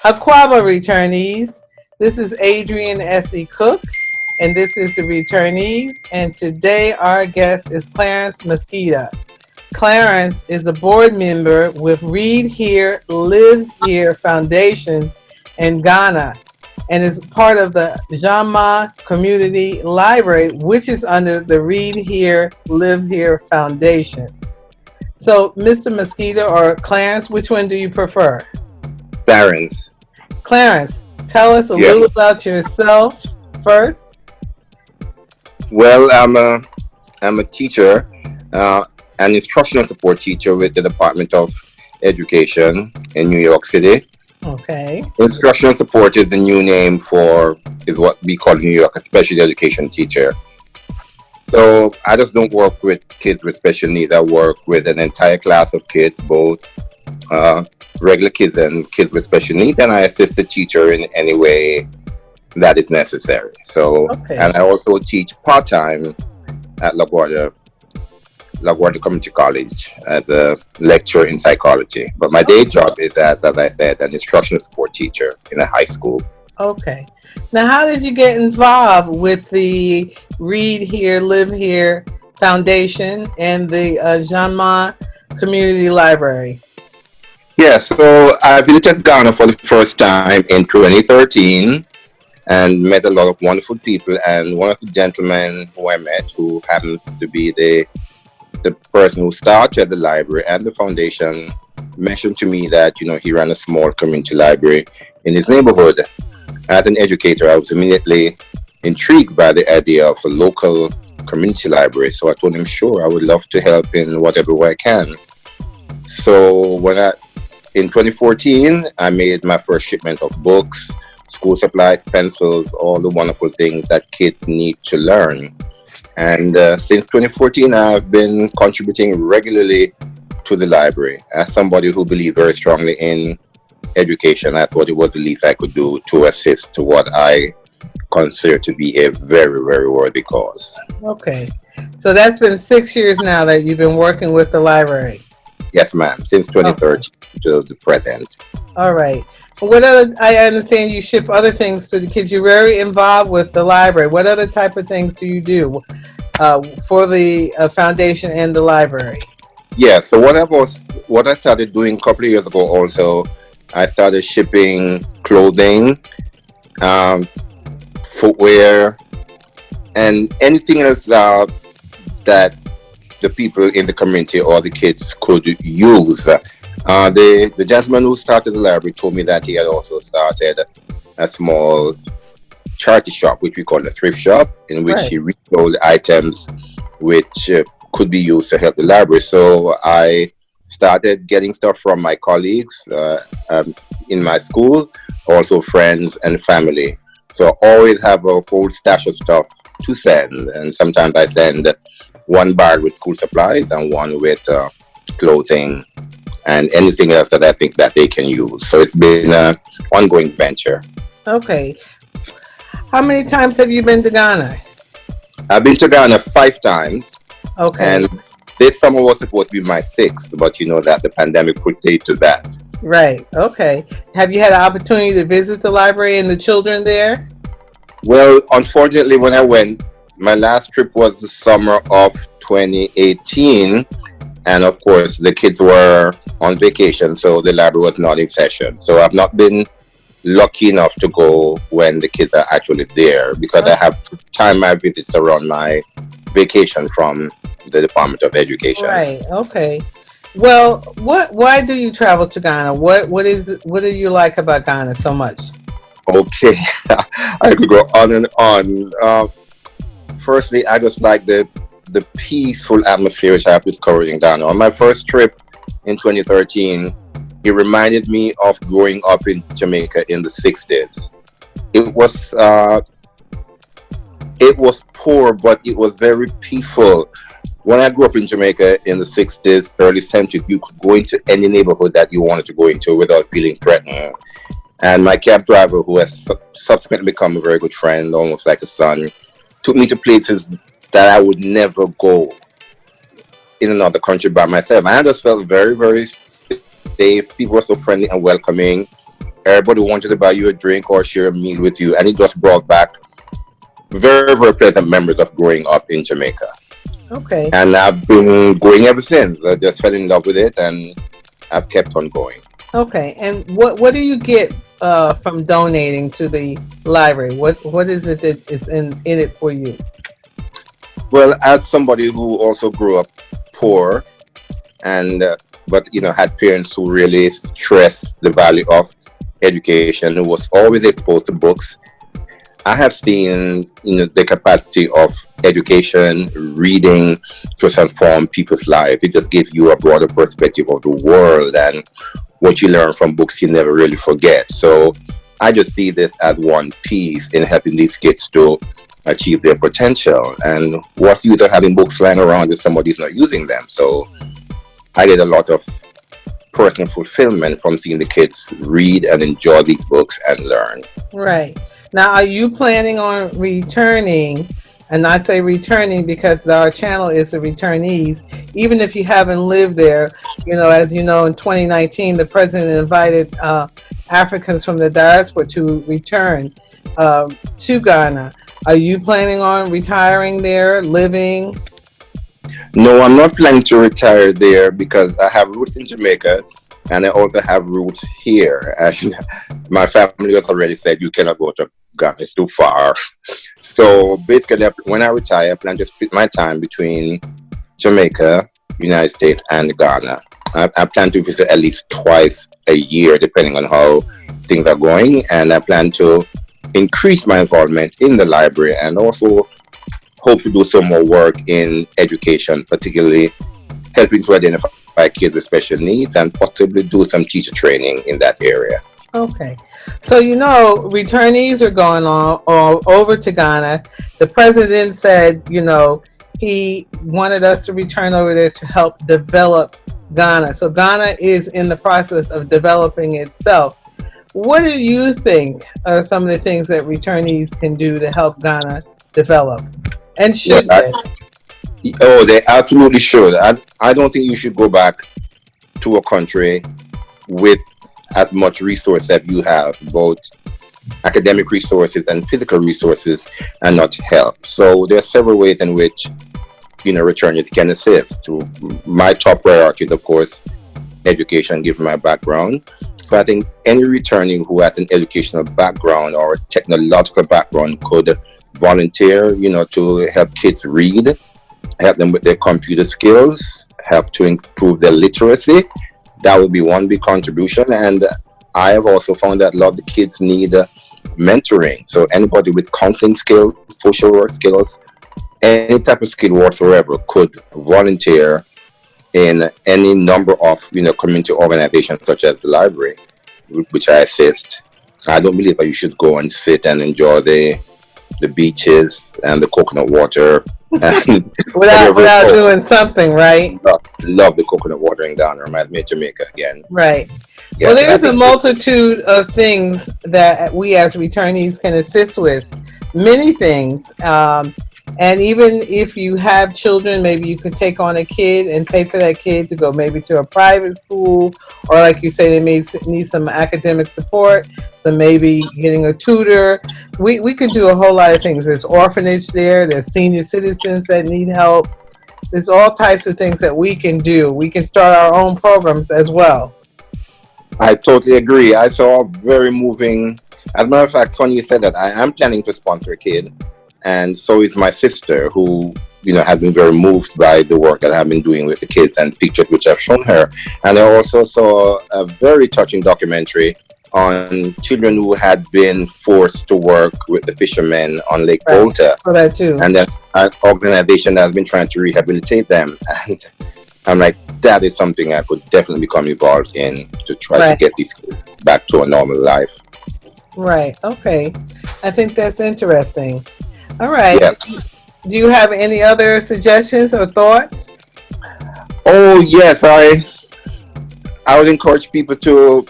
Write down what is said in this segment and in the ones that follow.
Aquaba returnees. This is Adrian S.E. Cook, and this is the returnees. And today our guest is Clarence Mosqueda. Clarence is a board member with Read Here, Live Here Foundation in Ghana and is part of the Jama Community Library, which is under the Read Here, Live Here Foundation. So, Mr. Mosqueda or Clarence, which one do you prefer? Clarence. Clarence, tell us a little about yourself first. Well, I'm a teacher, an instructional support teacher with the Department of Education in New York City. Okay. Instructional support is the new name is what we call in New York a special education teacher. So I just don't work with kids with special needs. I work with an entire class of kids, both regular kids and kids with special needs, and I assist the teacher in any way that is necessary. So, and I also teach part-time at LaGuardia Community College as a lecturer in psychology. But my day job is as I said, an instructional support teacher in a high school. Okay. Now, how did you get involved with the Read Here, Live Here Foundation and the Janma Community Library? Yeah, so I visited Ghana for the first time in 2013 and met a lot of wonderful people. And one of the gentlemen who I met, who happens to be the person who started the library and the foundation, mentioned to me that, he ran a small community library in his neighborhood. As an educator, I was immediately intrigued by the idea of a local community library. So I told him, sure, I would love to help in whatever way I can. So in 2014, I made my first shipment of books, school supplies, pencils, all the wonderful things that kids need to learn. And since 2014, I've been contributing regularly to the library. As somebody who believes very strongly in education, I thought it was the least I could do to assist to what I consider to be a very, very worthy cause. Okay. So that's been 6 years now that you've been working with the library. Yes, ma'am. Since 2013 to the present. All right. What other? I understand you ship other things to the kids. You're very involved with the library. What other type of things do you do for the foundation and the library? Yeah. So what I started doing a couple of years ago. Also, I started shipping clothing, footwear, and anything else that the people in the community or the kids could use. The gentleman who started the library told me that he had also started a small charity shop, which we call a thrift shop, in which he resold items which could be used to help the library. So I started getting stuff from my colleagues in my school, also friends and family. So I always have a whole stash of stuff to send, and sometimes I send one bag with school supplies and one with clothing and anything else that I think that they can use. So it's been an ongoing venture. Okay. How many times have you been to Ghana? I've been to Ghana 5 times. Okay. And this summer was supposed to be my 6th, but you know that the pandemic put paid to that. Right. Okay. Have you had an opportunity to visit the library and the children there? Well, unfortunately, when I went, my last trip was the summer of 2018. And of course, the kids were on vacation, so the library was not in session. So I've not been lucky enough to go when the kids are actually there, because I have to time my visits around my vacation from the Department of Education. Right. Okay. Well, why do you travel to Ghana? What do you like about Ghana so much? Okay, I could go on and on. Firstly, I just like the peaceful atmosphere which I have discovered in Ghana. On my first trip in 2013, it reminded me of growing up in Jamaica in the 60s. It was poor, but it was very peaceful. When I grew up in Jamaica in the 60s, early 70s, you could go into any neighborhood that you wanted to go into without feeling threatened. And my cab driver, who has subsequently become a very good friend, almost like a son, took me to places that I would never go in another country by myself. And I just felt very, very safe. People were so friendly and welcoming. Everybody wanted to buy you a drink or share a meal with you, and it just brought back very, very pleasant memories of growing up in Jamaica. Okay. And I've been going ever since. I just fell in love with it, and I've kept on going. Okay. And what do you get from donating to the library? What is it that is in it for you? Well, as somebody who also grew up poor, and but had parents who really stressed the value of education, who was always exposed to books, I have seen the capacity of education, reading, to transform people's lives. It just gives you a broader perspective of the world, and what you learn from books you never really forget. So I just see this as one piece in helping these kids to achieve their potential. And what's the use of having books lying around if somebody's not using them? So I get a lot of personal fulfillment from seeing the kids read and enjoy these books and learn. Right. Now, are you planning on returning? And I say returning because our channel is the returnees. Even if you haven't lived there, as you know, in 2019, the president invited Africans from the diaspora to return to Ghana. Are you planning on retiring there, living? No, I'm not planning to retire there because I have roots in Jamaica and I also have roots here. And my family has already said you cannot go to Ghana, it's too far. So basically, when I retire, I plan to split my time between Jamaica, United States, and Ghana. I plan to visit at least twice a year, depending on how things are going. And I plan to increase my involvement in the library and also hope to do some more work in education, particularly helping to identify kids with special needs and possibly do some teacher training in that area. Okay. So, returnees are going on all over to Ghana. The president said, he wanted us to return over there to help develop Ghana. So Ghana is in the process of developing itself. What do you think are some of the things that returnees can do to help Ghana develop? And should they? Oh, they absolutely should. I don't think you should go back to a country with as much resource that you have, both academic resources and physical resources, and not help. So there are several ways in which returnees can assist. My top priority is, of course, education, given my background. But I think any returning who has an educational background or a technological background could volunteer, to help kids read, help them with their computer skills, help to improve their literacy. That would be one big contribution. And I have also found that a lot of the kids need mentoring. So anybody with counseling skills, social work skills, any type of skill whatsoever could volunteer in any number of community organizations such as the library, which I assist. I don't believe that you should go and sit and enjoy the beaches and the coconut water and without doing something, right? Love the coconut water in Ghana. Reminds me of Jamaica again. Right. Yeah, well, there's a multitude of things that we as returnees can assist with. Many things. And even if you have children, maybe you could take on a kid and pay for that kid to go maybe to a private school, or like you say, they may need some academic support, so maybe getting a tutor. We can do a whole lot of things. There's orphanage there, there's senior citizens that need help. There's all types of things that we can do. We can start our own programs as well. I totally agree. I saw a very moving, as a matter of fact, funny you said that. I am planning to sponsor a kid. And so is my sister, who, has been very moved by the work that I've been doing with the kids and pictures which I've shown her. And I also saw a very touching documentary on children who had been forced to work with the fishermen on Lake Volta. For that too. And then an organization that has been trying to rehabilitate them. And I'm like, that is something I could definitely become involved in to try to get these kids back to a normal life. Right. Okay. I think that's interesting. All right. Yes. Do you have any other suggestions or thoughts? Oh, yes. I would encourage people to,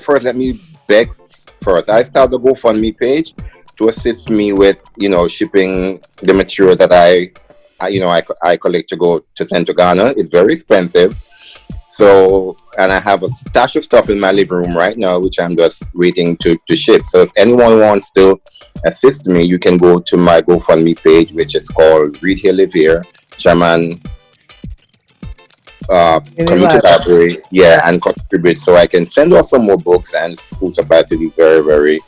first let me beg first. I started a GoFundMe page to assist me with, shipping the material that I collect to go to send to Ghana. It's very expensive. So, and I have a stash of stuff in my living room right now, which I'm just waiting to ship. So if anyone wants to assist me, you can go to my GoFundMe page, which is called Read Here, Live Here, Chairman Any Community library. Library, yeah, and contribute so I can send off some more books and school supply to the very, very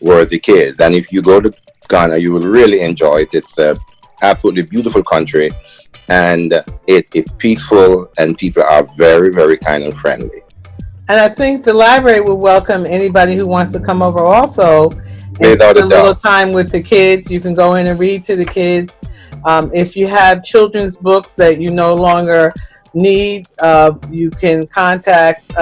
worthy kids. And if you go to Ghana, you will really enjoy it. It's a absolutely beautiful country, and it is peaceful, and people are very, very kind and friendly. And I think the library will welcome anybody who wants to come over also and Without spend a a little doubt. time with the kids. You can go in and read to the kids. If you have children's books that you no longer need, you can contact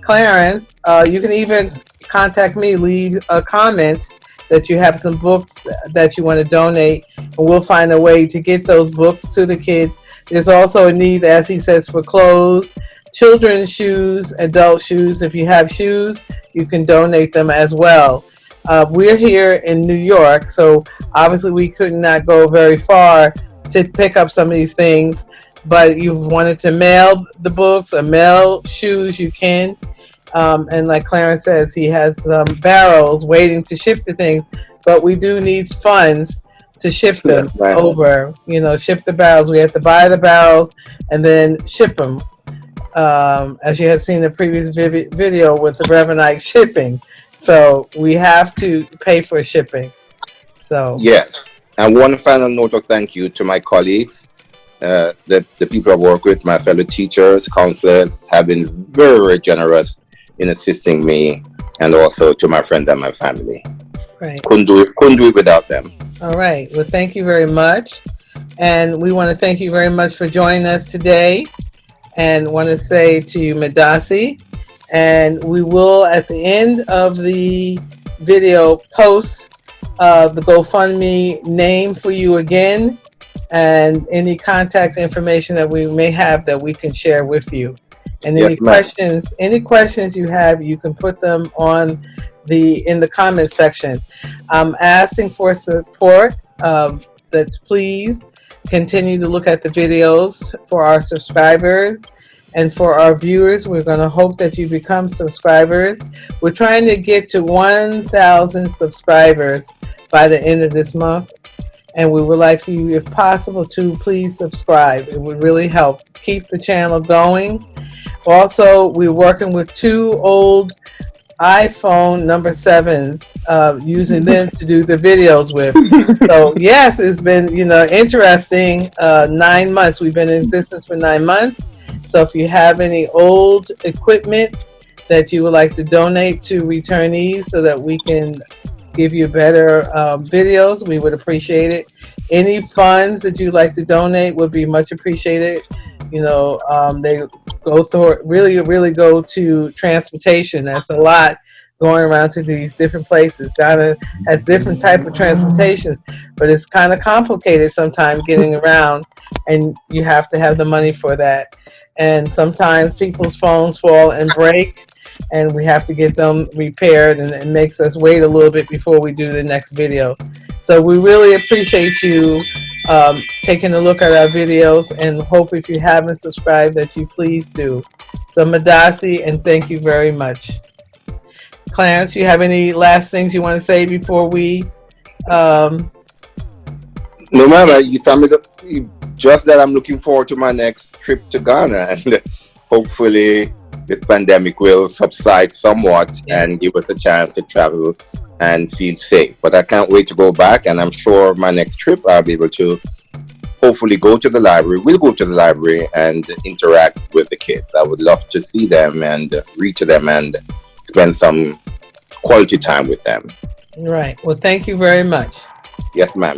Clarence. You can even contact me, leave a comment that you have some books that you want to donate, and we'll find a way to get those books to the kids. There's also a need, as he says, for clothes, children's shoes, adult shoes. If you have shoes, you can donate them as well. We're here in New York, so obviously we could not go very far to pick up some of these things. But you wanted to mail the books or mail shoes, you can. And like Clarence says, he has barrels waiting to ship the things, but we do need funds to ship them Yes, ma'am. over. You know, ship the barrels. We have to buy the barrels and then ship them. As you have seen in the previous video with the Reverend Ike shipping. So we have to pay for shipping. So Yes. And one final note of thank you to my colleagues, the people I work with, my fellow teachers, counselors, have been very, very generous in assisting me, and also to my friends and my family. right. Couldn't do it without them. All right. Well, thank you very much. And we want to thank you very much for joining us today. And want to say to you, Madasi, and we will at the end of the video post the GoFundMe name for you again, and any contact information that we may have that we can share with you. And Yes, ma'am. any questions you have, you can put them on in the comment section. I'm asking for support. That please continue to look at the videos for our subscribers and for our viewers. We're going to hope that you become subscribers. We're trying to get to 1,000 subscribers by the end of this month. And we would like for you, if possible, to please subscribe. It would really help keep the channel going. Also, we're working with 2 old iPhone number 7s, using them to do the videos with. So yes, it's been, interesting. 9 months. We've been in existence for 9 months. So if you have any old equipment that you would like to donate to returnees so that we can give you better videos, we would appreciate it. Any funds that you'd like to donate would be much appreciated. They go through, really go to transportation. That's a lot going around to these different places. Ghana has different type of transportations, but it's kind of complicated sometimes getting around, and you have to have the money for that. And sometimes people's phones fall and break, and we have to get them repaired, and it makes us wait a little bit before we do the next video. So we really appreciate you taking a look at our videos, and hope if you haven't subscribed that you please do. So Madasi, and thank you very much. Clarence, you have any last things you want to say before we No, ma'am, you tell me just that I'm looking forward to my next trip to Ghana, and hopefully this pandemic will subside somewhat and give us a chance to travel and feel safe. But I can't wait to go back, and I'm sure my next trip I'll be able to hopefully go to the library. We'll go to the library and interact with the kids. I would love to see them and read to them and spend some quality time with them. Right. Well, thank you very much. Yes, ma'am.